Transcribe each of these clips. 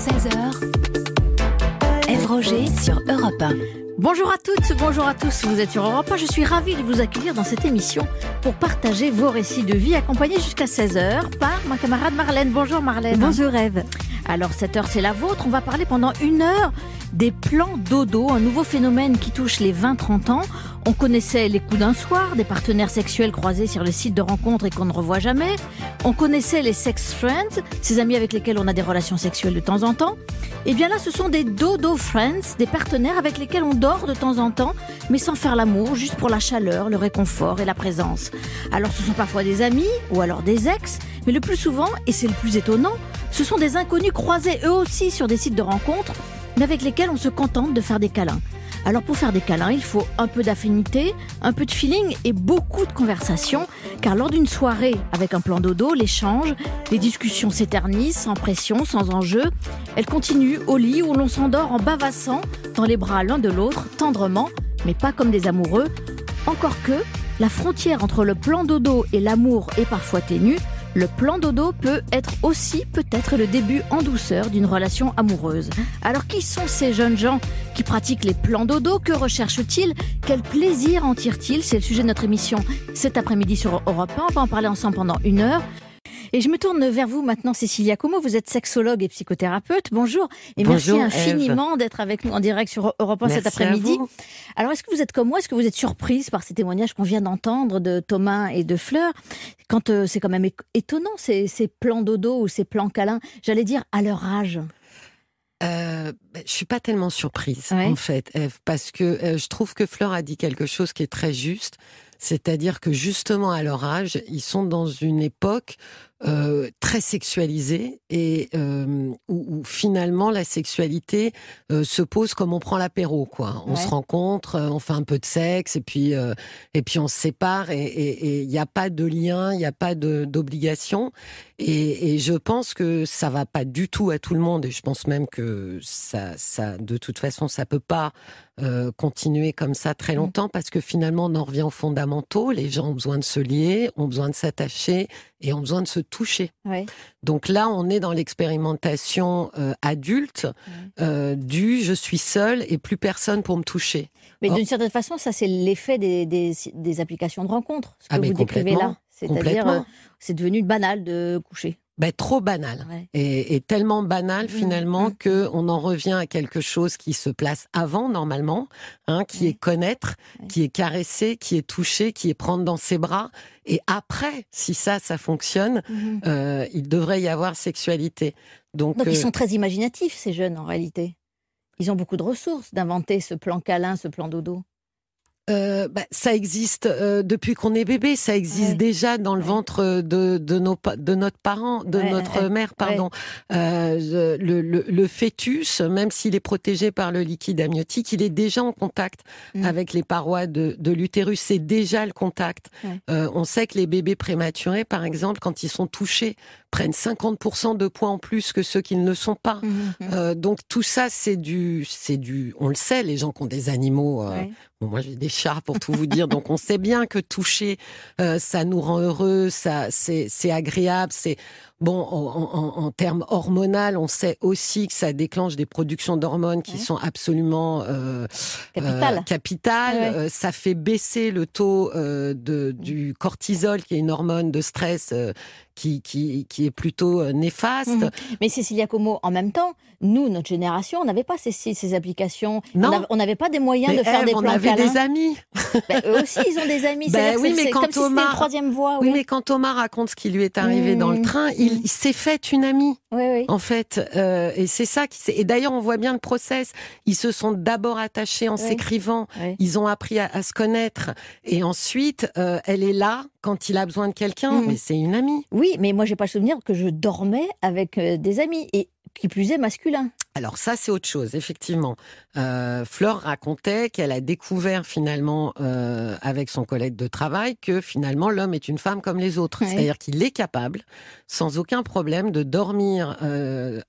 16h, Ève Roger sur Europe 1. Bonjour à toutes, bonjour à tous, vous êtes sur Europe 1. Je suis ravie de vous accueillir dans cette émission pour partager vos récits de vie, accompagnés jusqu'à 16h par ma camarade Marlène. Bonjour Marlène. Bonjour Ève. Alors cette heure c'est la vôtre, on va parler pendant une heure des plans dodo, un nouveau phénomène qui touche les 20-30 ans. On connaissait les coups d'un soir, des partenaires sexuels croisés sur les sites de rencontres et qu'on ne revoit jamais. On connaissait les sex friends, ces amis avec lesquels on a des relations sexuelles de temps en temps. Et bien là, ce sont des dodo friends, des partenaires avec lesquels on dort de temps en temps, mais sans faire l'amour, juste pour la chaleur, le réconfort et la présence. Alors ce sont parfois des amis ou alors des ex, mais le plus souvent, et c'est le plus étonnant, ce sont des inconnus croisés eux aussi sur des sites de rencontres, mais avec lesquels on se contente de faire des câlins. Alors pour faire des câlins, il faut un peu d'affinité, un peu de feeling et beaucoup de conversation, car lors d'une soirée avec un plan dodo, l'échange, les discussions s'éternisent, sans pression, sans enjeu. Elles continuent au lit où l'on s'endort en bavassant dans les bras l'un de l'autre, tendrement, mais pas comme des amoureux. Encore que, la frontière entre le plan dodo et l'amour est parfois ténue. Le plan dodo peut être aussi peut-être le début en douceur d'une relation amoureuse. Alors qui sont ces jeunes gens qui pratiquent les plans dodo? Que recherchent-ils? Quel plaisir en tirent-ils? C'est le sujet de notre émission cet après-midi sur Europe 1. On va en parler ensemble pendant une heure. Et je me tourne vers vous maintenant, Cécilia Como. Vous êtes sexologue et psychothérapeute. Bonjour. Et Bonjour, merci infiniment Ève. d'être avec nous en direct sur Europe 1 cet Merci après-midi. à vous. Alors, est-ce que vous êtes comme moi? Est-ce que vous êtes surprise par ces témoignages qu'on vient d'entendre de Thomas et de Fleur? Quand c'est quand même étonnant, ces plans dodo ou ces plans câlins, j'allais dire à leur âge. Je suis pas tellement surprise, Ouais. en fait, Ève, parce que je trouve que Fleur a dit quelque chose qui est très juste. C'est-à-dire que justement à leur âge, ils sont dans une époque très sexualisée et où finalement la sexualité se pose comme on prend l'apéro, quoi. On se rencontre, on fait un peu de sexe et puis on se sépare et il n'y a pas de lien, il n'y a pas d'obligation. Et je pense que ça va pas du tout à tout le monde et je pense même que ça de toute façon ça peut pas continuer comme ça très longtemps parce que finalement on en revient aux fondamentaux. Les gens ont besoin de se lier, ont besoin de s'attacher et ont besoin de se toucher. Ouais. Donc là, on est dans l'expérimentation adulte du je suis seule et plus personne pour me toucher. Mais d'une certaine façon, ça c'est l'effet des applications de rencontres, ce que mais vous décrivez complètement, là. C'est-à-dire, complètement. c'est devenu banal de coucher. Trop banal. Ouais. Et tellement banal finalement que on en revient à quelque chose qui se place avant normalement, qui est connaître, qui est caresser, qui est toucher, qui est prendre dans ses bras. Et après, si ça fonctionne, il devrait y avoir sexualité. Donc ils sont très imaginatifs, ces jeunes, en réalité. Ils ont beaucoup de ressources d'inventer ce plan câlin, ce plan dodo. Ça existe depuis qu'on est bébé, ça existe déjà dans le ventre de notre parent, de notre mère, pardon. Le fœtus, même s'il est protégé par le liquide amniotique, il est déjà en contact avec les parois de l'utérus. C'est déjà le contact. On sait que les bébés prématurés, par exemple, quand ils sont touchés, prennent 50% de poids en plus que ceux qui ne le sont pas. Donc tout ça, c'est du, on le sait, les gens qui ont des animaux. Bon, moi, j'ai des chats pour tout vous dire, donc on sait bien que toucher, ça nous rend heureux, c'est agréable, c'est bon en termes hormonal, on sait aussi que ça déclenche des productions d'hormones qui sont absolument capitales. Ça fait baisser le taux du cortisol, qui est une hormone de stress. Qui est plutôt néfaste. Mais Cécilia Como, en même temps, nous, notre génération, on n'avait pas ces applications. Non. On n'avait pas des moyens de faire des plans câlins. On avait des amis. Eux aussi, ils ont des amis. Mais c'est quand comme si c'était une troisième voie. Oui, mais quand Thomas raconte ce qui lui est arrivé dans le train, il s'est fait une amie. En fait, et c'est ça et d'ailleurs on voit bien le process. Ils se sont d'abord attachés en s'écrivant. Ils ont appris à se connaître et ensuite elle est là quand il a besoin de quelqu'un. Mais c'est une amie. Oui, mais moi j'ai pas le souvenir que je dormais avec des amis et qui plus est masculin. Alors ça, c'est autre chose, effectivement. Fleur racontait qu'elle a découvert finalement, avec son collègue de travail, que finalement l'homme est une femme comme les autres. Ouais. C'est-à-dire qu'il est capable, sans aucun problème, de dormir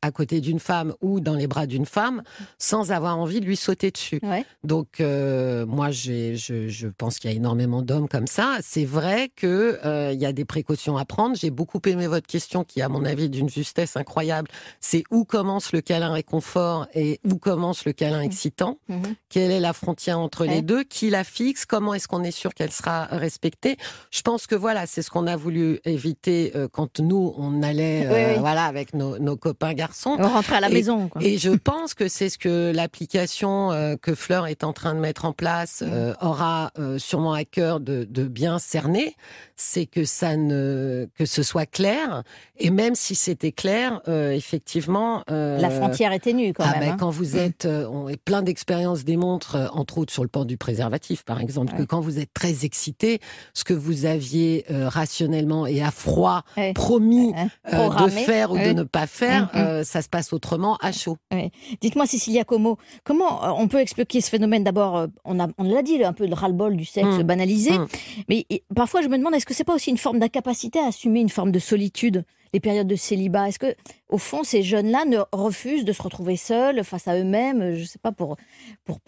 à côté d'une femme ou dans les bras d'une femme, sans avoir envie de lui sauter dessus. Ouais. Donc moi, je pense qu'il y a énormément d'hommes comme ça. C'est vrai qu'il y a des précautions à prendre. J'ai beaucoup aimé votre question, qui, à mon avis, d'une justesse incroyable. C'est où commence le câlin réconfort et où commence le câlin excitant. Quelle est la frontière entre les deux? Qui la fixe? Comment est-ce qu'on est sûr qu'elle sera respectée? Je pense que voilà, c'est ce qu'on a voulu éviter quand nous, on allait voilà, avec nos copains garçons. On rentrait à la maison. Quoi. Et je pense que c'est ce que l'application que Fleur est en train de mettre en place aura sûrement à cœur de bien cerner. C'est que que ce soit clair. Et même si c'était clair, effectivement... la frontière est ténue quand même. Quand vous êtes... plein d'expériences démontrent, entre autres sur le plan du préservatif, par exemple, que quand vous êtes très excité, ce que vous aviez rationnellement et à froid promis de faire ou de ne pas faire, ça se passe autrement à chaud. Dites-moi, Cécilia Como, comment on peut expliquer ce phénomène? D'abord, on l'a dit, un peu de ras-le-bol du sexe banalisé, mais parfois je me demande, est-ce que c'est pas aussi une forme d'incapacité à assumer une forme de solitude, les périodes de célibat? Est-ce que, au fond, ces jeunes-là ne refusent de se retrouver seuls face à eux-mêmes, je sais pas, pour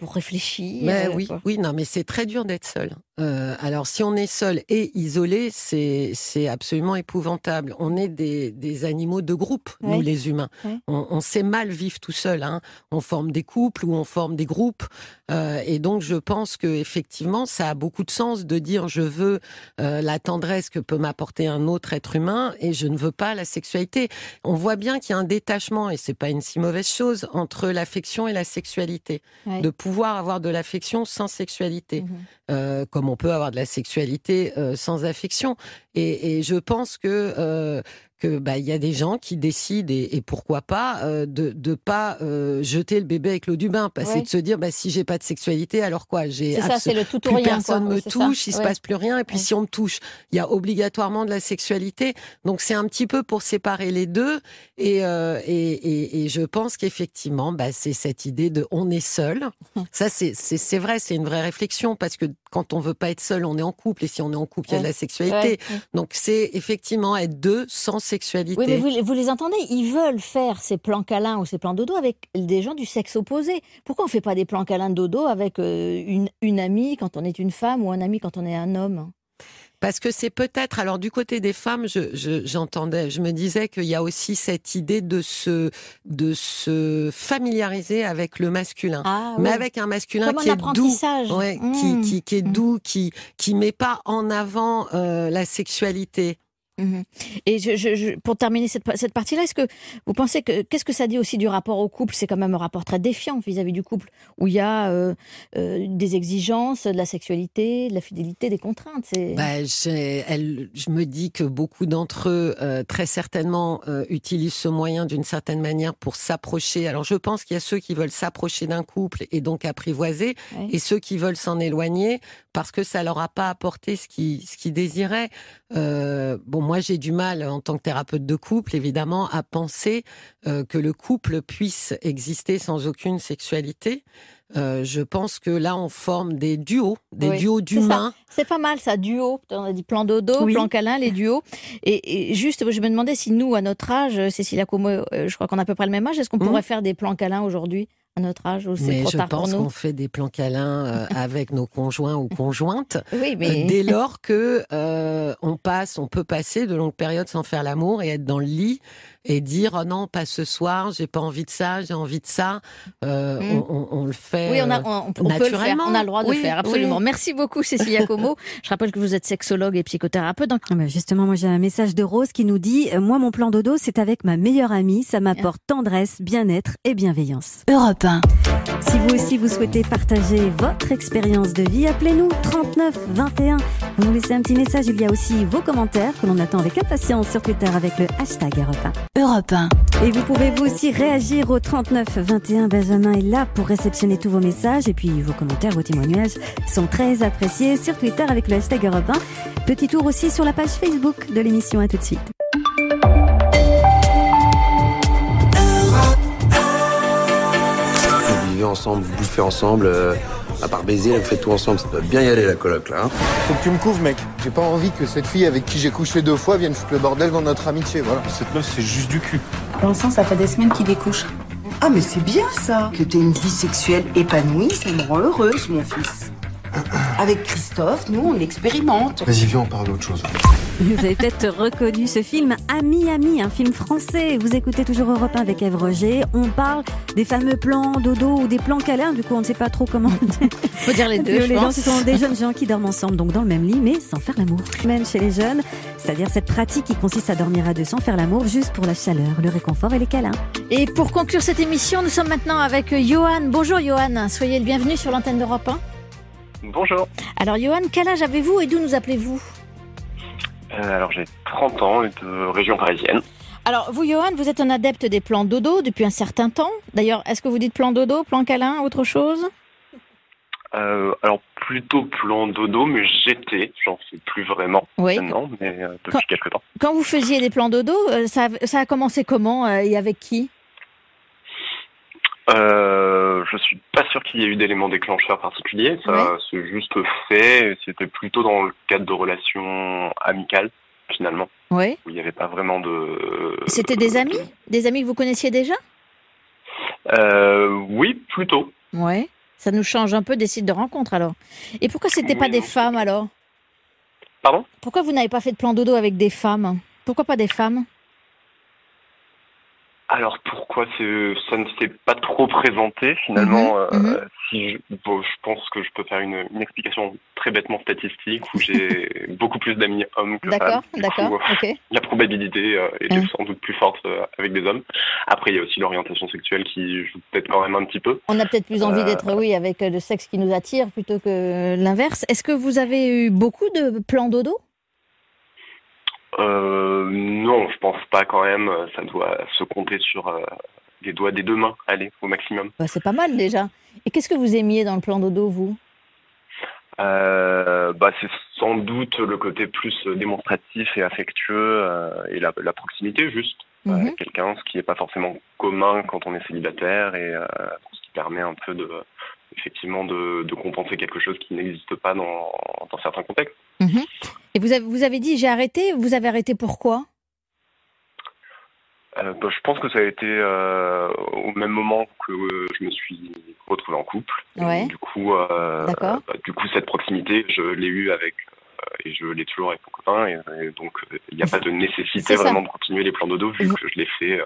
réfléchir? Mais oui, non, mais c'est très dur d'être seul. Alors, si on est seul et isolé, c'est absolument épouvantable. On est des animaux de groupe, nous les humains. On sait mal vivre tout seul. Hein. On forme des couples ou on forme des groupes. Et donc, je pense que effectivement, ça a beaucoup de sens de dire je veux la tendresse que peut m'apporter un autre être humain et je ne veux pas la sexualité. On voit bien qu'il y a un détachement, et c'est pas une si mauvaise chose, entre l'affection et la sexualité. De pouvoir avoir de l'affection sans sexualité. Comme on peut avoir de la sexualité sans affection. Et je pense que il y a des gens qui décident, et pourquoi pas, de pas jeter le bébé avec l'eau du bain, c'est de se dire si j'ai pas de sexualité, alors quoi, c'est le tout ou rien, personne me touche, il se passe plus rien, et puis si on me touche, il y a obligatoirement de la sexualité. Donc c'est un petit peu pour séparer les deux, et je pense qu'effectivement, c'est cette idée de on est seul. Ça c'est vrai, c'est une vraie réflexion, parce que quand on veut pas être seul, on est en couple, et si on est en couple, il y a de la sexualité. Donc c'est effectivement être deux sans sexualité. Oui, mais vous les entendez, ils veulent faire ces plans câlins ou ces plans dodo avec des gens du sexe opposé. Pourquoi on fait pas des plans câlins dodo avec une amie quand on est une femme ou un ami quand on est un homme? Parce que c'est peut-être, alors du côté des femmes, j'entendais, je me disais qu'il y a aussi cette idée de se familiariser avec le masculin, mais avec un masculin qui est doux, qui est doux, qui met pas en avant la sexualité. Et pour terminer cette partie-là, est-ce que vous pensez qu'est-ce que ça dit aussi du rapport au couple? C'est quand même un rapport très défiant vis-à-vis du couple, où il y a des exigences, de la sexualité, de la fidélité, des contraintes. Je me dis que beaucoup d'entre eux, très certainement, utilisent ce moyen d'une certaine manière pour s'approcher. Alors je pense qu'il y a ceux qui veulent s'approcher d'un couple et donc apprivoiser, et ceux qui veulent s'en éloigner parce que ça leur a pas apporté ce qu'ils désiraient. Moi, j'ai du mal, en tant que thérapeute de couple, évidemment, à penser que le couple puisse exister sans aucune sexualité. Je pense que là, on forme des duos d'humains. C'est pas mal, ça, duo. On a dit plan dodo, plan câlin, les duos. Et juste, je me demandais si nous, à notre âge, Cécilia Como, je crois qu'on a à peu près le même âge, est-ce qu'on pourrait faire des plans câlins aujourd'hui, à notre âge, ou c'est trop tard pour nous? Mais je pense qu'on fait des plans câlins avec nos conjoints ou conjointes, dès lors que on peut passer de longues périodes sans faire l'amour et être dans le lit et dire oh non, pas ce soir, j'ai pas envie de ça, j'ai envie de ça. On le fait. Oui, on peut le faire, on a le droit de le faire, absolument. Merci beaucoup, Cécilia Como. Je rappelle que vous êtes sexologue et psychothérapeute. Donc... Justement, moi j'ai un message de Rose qui nous dit moi, mon plan dodo, c'est avec ma meilleure amie, ça m'apporte tendresse, bien-être et bienveillance. Europe 1. Si vous aussi vous souhaitez partager votre expérience de vie, appelez-nous 39 21. Vous nous laissez un petit message, il y a aussi vos commentaires que l'on attend avec impatience sur Twitter avec le hashtag Europe 1. Europe 1. Et vous pouvez vous aussi réagir au 39 21. Benjamin est là pour réceptionner tous vos messages et puis vos commentaires, vos témoignages sont très appréciés sur Twitter avec le hashtag Europe 1. Petit tour aussi sur la page Facebook de l'émission. À tout de suite. ensemble, vous bouffez ensemble, à part baiser, vous faites tout ensemble. Ça doit bien y aller la coloc là. Hein. Faut que tu me couvres, mec. J'ai pas envie que cette fille avec qui j'ai couché 2 fois vienne foutre le bordel dans notre amitié, voilà. Cette meuf, c'est juste du cul. Pour l'instant, ça fait des semaines qu'il découche. Ah mais c'est bien ça, que t'aies une vie sexuelle épanouie, ça me rend heureuse, mon fils. Avec Christophe, nous, on expérimente. Vas-y, viens, on parle d'autre chose. Vous avez peut-être reconnu ce film Ami, Ami, un film français. Vous écoutez toujours Europe 1 avec Ève Roger. On parle des fameux plans dodo ou des plans câlins. Du coup, on ne sait pas trop comment. Faut dire les deux, je pense. Ce sont des jeunes gens qui dorment ensemble, donc dans le même lit, mais sans faire l'amour. Même chez les jeunes, c'est-à-dire cette pratique qui consiste à dormir à deux sans faire l'amour, juste pour la chaleur, le réconfort et les câlins. Et pour conclure cette émission, nous sommes maintenant avec Johan. Bonjour Johan, soyez le bienvenu sur l'antenne d'Europe 1. Bonjour. Alors Johan, quel âge avez-vous et d'où nous appelez-vous ? Alors j'ai 30 ans et de région parisienne. Alors vous Johan, vous êtes un adepte des plans dodo depuis un certain temps. D'ailleurs, est-ce que vous dites plan dodo, plan câlin, autre chose ? Alors plutôt plan dodo, mais j'en fais plus vraiment maintenant, mais depuis quelques temps. Quand vous faisiez des plans dodo, ça a commencé comment et avec qui ? Je suis pas sûr qu'il y ait eu d'éléments déclencheurs particuliers. Ça s'est juste fait. C'était plutôt dans le cadre de relations amicales, finalement. Oui. Où il n'y avait pas vraiment de... C'était des amis ? Des amis que vous connaissiez déjà ? Oui, plutôt. Ouais. Ça nous change un peu des sites de rencontres, alors. Et pourquoi c'était pas des femmes, alors ? Pardon ? Pourquoi vous n'avez pas fait de plan dodo avec des femmes ? Pourquoi pas des femmes ? Alors pourquoi ça ne s'est pas trop présenté finalement je pense que je peux faire une explication très bêtement statistique où j'ai beaucoup plus d'amis hommes que femmes. D'accord, ok. La probabilité est sans doute plus forte avec des hommes. Après il y a aussi l'orientation sexuelle qui joue peut-être quand même un petit peu. On a peut-être plus envie d'être avec le sexe qui nous attire plutôt que l'inverse. Est-ce que vous avez eu beaucoup de plans dodo ? Non, je pense pas quand même. Ça doit se compter sur les doigts des 2 mains, allez, au maximum. C'est pas mal déjà. Et qu'est-ce que vous aimiez dans le plan dodo, vous ? C'est sans doute le côté plus démonstratif et affectueux et la proximité juste. Quelqu'un, ce qui n'est pas forcément commun quand on est célibataire et ce qui permet un peu effectivement de compenser quelque chose qui n'existe pas dans certains contextes. Et vous avez dit j'ai arrêté. Vous avez arrêté pourquoi ? Je pense que ça a été au même moment que je me suis retrouvé en couple. Ouais. Et du coup, cette proximité, je l'ai eue avec et je l'ai toujours avec mon copain. Et donc, il n'y a pas de nécessité vraiment de continuer les plans dodo vu que je l'ai fait.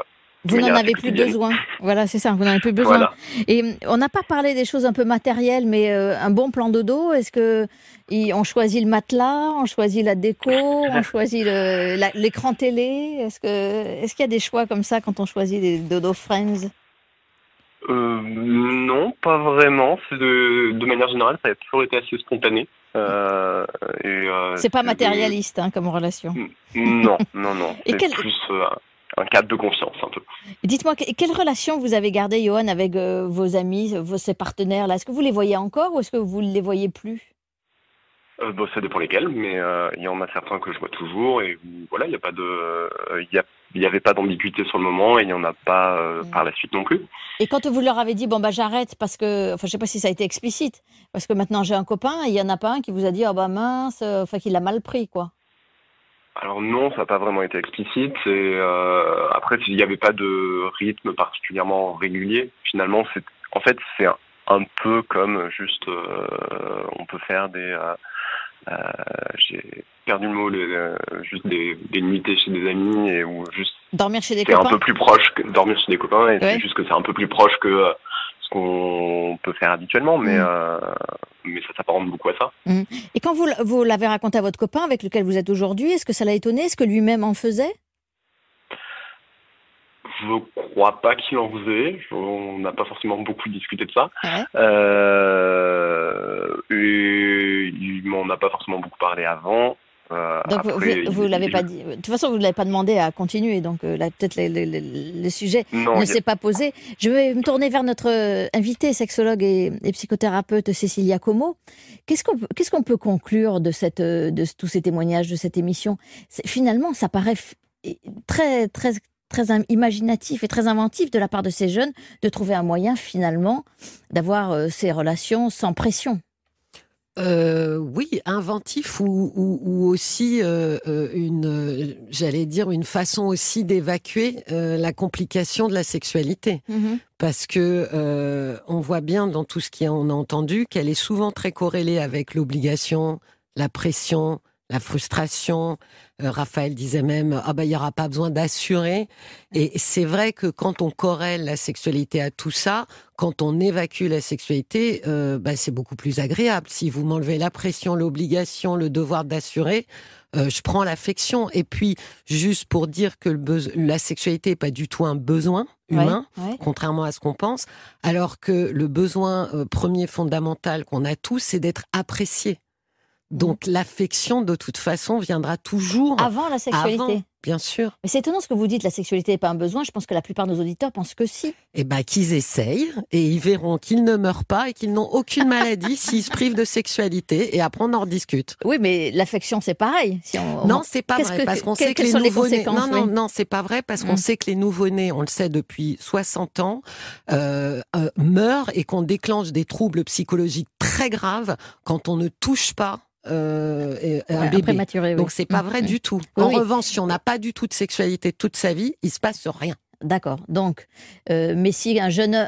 Vous n'en avez plus besoin. Voilà, c'est ça, vous n'en avez plus besoin. Voilà. Et on n'a pas parlé des choses un peu matérielles, mais un bon plan dodo, est-ce que on choisit le matelas, on choisit la déco, on choisit l'écran télé ? Est-ce qu'il y a des choix comme ça quand on choisit des dodo friends ? Non, pas vraiment. C'est de manière générale, ça a toujours été assez spontané. C'est pas matérialiste comme relation. Non. C'est plus un cadre de confiance un peu. Dites-moi, quelle relation vous avez gardée, Johan, avec vos amis, ces partenaires-là ? Est-ce que vous les voyez encore ou est-ce que vous ne les voyez plus ? Ça dépend lesquels, mais il y en a certains que je vois toujours et voilà, il n'y a pas il n'y avait pas d'ambiguïté sur le moment et il n'y en a pas par la suite non plus. Et quand vous leur avez dit j'arrête parce que, je sais pas si ça a été explicite, parce que maintenant j'ai un copain et il y en a pas un qui vous a dit mince, qu'il l'a mal pris quoi. Alors non, ça n'a pas vraiment été explicite. Et après, il n'y avait pas de rythme particulièrement régulier. Finalement, c'est un peu comme juste, on peut faire des... j'ai perdu le mot, juste des nuitées chez des amis et où juste... Dormir chez des copains. C'est un peu plus proche que dormir chez des copains et c'est juste que c'est un peu plus proche que ce qu'on peut faire habituellement, mais ça s'apparente beaucoup à ça. Et quand vous l'avez raconté à votre copain avec lequel vous êtes aujourd'hui, est-ce que ça l'a étonné ? Est-ce que lui-même en faisait ? Je crois pas qu'il en faisait. On n'a pas forcément beaucoup discuté de ça. Et il m'en a pas forcément beaucoup parlé avant. Donc après, vous l'avez pas dit. De toute façon, vous ne l'avez pas demandé à continuer. Donc peut-être le sujet ne s'est pas posé. Je vais me tourner vers notre invitée, sexologue et psychothérapeute Cécilia Como. Qu'est-ce qu'on peut conclure de tous ces témoignages, de cette émission ? Finalement, ça paraît très, très, très imaginatif et très inventif de la part de ces jeunes de trouver un moyen finalement d'avoir ces relations sans pression. Oui, inventif ou aussi une façon aussi d'évacuer la complication de la sexualité. Parce que on voit bien dans tout ce qu'on a entendu qu'elle est souvent très corrélée avec l'obligation, la pression, la frustration. Raphaël disait même il y aura pas besoin d'assurer. Et c'est vrai que quand on corrèle la sexualité à tout ça, quand on évacue la sexualité, c'est beaucoup plus agréable. Si vous m'enlevez la pression, l'obligation, le devoir d'assurer, je prends l'affection. Et puis juste pour dire que la sexualité est pas du tout un besoin humain, contrairement à ce qu'on pense, alors que le besoin premier fondamental qu'on a tous, c'est d'être apprécié. Donc l'affection, de toute façon, viendra toujours avant la sexualité. Avant, bien sûr. Mais c'est étonnant ce que vous dites, la sexualité n'est pas un besoin. Je pense que la plupart de nos auditeurs pensent que si. Qu'ils essayent et ils verront qu'ils ne meurent pas et qu'ils n'ont aucune maladie s'ils se privent de sexualité. Et après, on en rediscute. Oui, mais l'affection, c'est pareil. Non, c'est pas vrai. Parce qu'on sait que les nouveau-nés... Non, c'est pas vrai parce qu'on sait que les nouveau-nés, on le sait depuis 60 ans, meurent et qu'on déclenche des troubles psychologiques très graves quand on ne touche pas un bébé. Prématuré, oui. Donc c'est pas vrai du tout. En revanche, si on n'a pas du tout de sexualité toute sa vie, il se passe rien. D'accord. Donc, mais si un jeune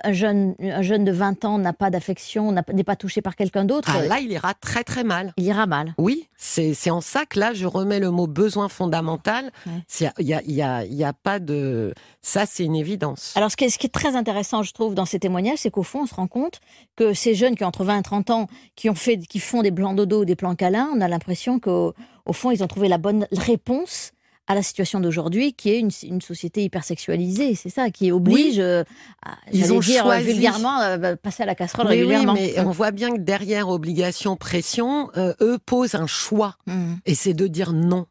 de 20 ans n'a pas d'affection, n'est pas touché par quelqu'un d'autre... là, il ira très très mal. Il ira mal. Oui, c'est en ça que là, je remets le mot besoin fondamental. Il y a pas de... Ça, c'est une évidence. Alors, ce qui est très intéressant, je trouve, dans ces témoignages, c'est qu'au fond, on se rend compte que ces jeunes qui ont entre 20 et 30 ans, qui font des plans dodo ou des plans câlins, on a l'impression qu'au fond, ils ont trouvé la bonne réponse à la situation d'aujourd'hui, qui est une société hypersexualisée, c'est ça, qui oblige, ils ont choisi vulgairement, passer à la casserole régulièrement. Oui, mais on voit bien que derrière obligation, pression, eux posent un choix, et c'est de dire non.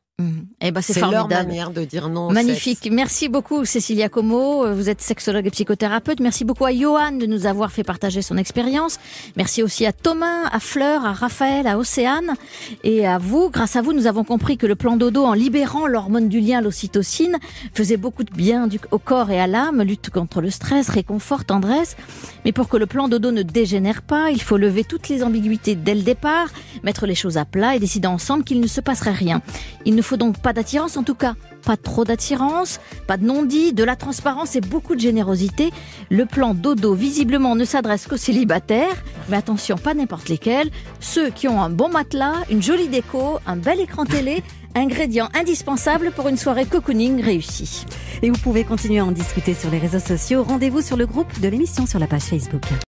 C'est formidable. Leur manière de dire non. Magnifique. Merci beaucoup Cécilia Como. Vous êtes sexologue et psychothérapeute. Merci beaucoup à Johan de nous avoir fait partager son expérience. Merci aussi à Thomas, à Fleur, à Raphaël, à Océane et à vous. Grâce à vous, nous avons compris que le plan dodo, en libérant l'hormone du lien, l'ocytocine, faisait beaucoup de bien au corps et à l'âme, lutte contre le stress, réconfort, tendresse. Mais pour que le plan dodo ne dégénère pas, il faut lever toutes les ambiguïtés dès le départ, mettre les choses à plat et décider ensemble qu'il ne se passerait rien. Il ne faut donc pas d'attirance, en tout cas, pas trop d'attirance, pas de non-dit, de la transparence et beaucoup de générosité. Le plan dodo, visiblement, ne s'adresse qu'aux célibataires, mais attention, pas n'importe lesquels, ceux qui ont un bon matelas, une jolie déco, un bel écran télé, ingrédient indispensable pour une soirée cocooning réussie. Et vous pouvez continuer à en discuter sur les réseaux sociaux. Rendez-vous sur le groupe de l'émission sur la page Facebook.